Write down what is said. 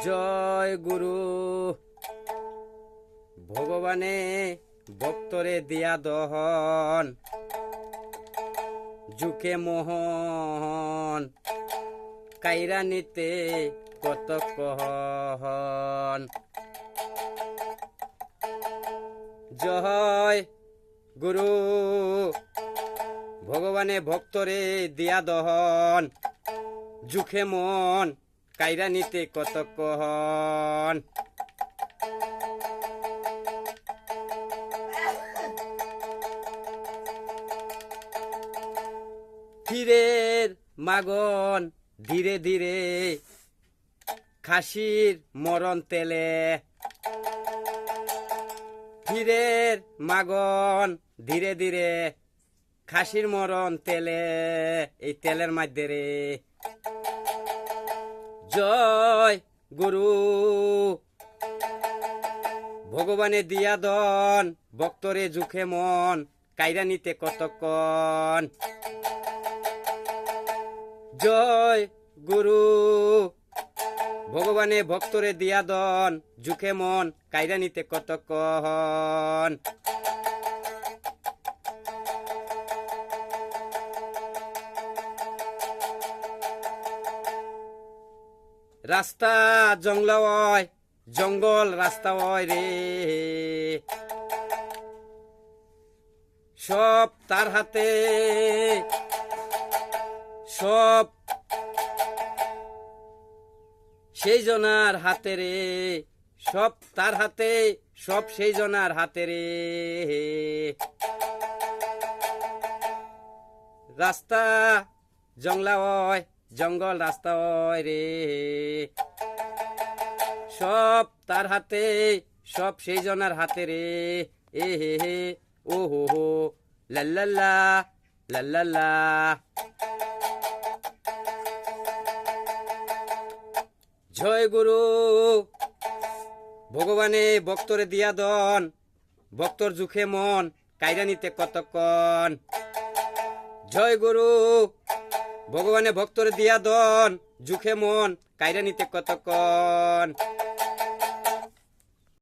জয় গুরু ভগবানে ভক্তরে দিয়া দহন জুকে মোহন কাইরা নিতে কত কহন। জয় গুরু ভগবানে ভক্তরে দিয়া দহন জুখে মন কাইরা নিতে কত কহন। ফিরের মাগন ধীরে ধীরে খাসির মরণ তেলে, ফিরের মাগন ধীরে ধীরে খাসির মরণ তেলে, এই তেলের মধ্যে রে জয় গুরু ভগবানে দিয়া দন ভক্তরে জুখে মন কাইরা নিতে কতক্ষণ। জয় গুরু ভগবানে ভক্তরে দিয়া দন জুখে মন কাইরা নিতে কতক্ষণ। রাস্তা জঙ্গল হয়, জঙ্গল রাস্তা হয় রে, সব তার হাতে, সব সেই জনার হাতে রে, সব তার হাতে, সব সেই জনার হাতে রে। রাস্তা জঙ্গলা হয়, জঙ্গল রাস্তা হয় রে, সব তার হাতে, সব সেই জনার হাতে রে। এ হে হে ও হো হো লাল্লাল্লা লাল্লাল্লা। জয় গুরু ভগবানে ভক্তরে দিয়া দন ভক্তর জুখে মন কাইরা নিতে কতক্ষণ। জয় গুরু ভগবানে ভক্তরে দিয়া দন জুখে মন কাইরা নিতে কতক্ষণ।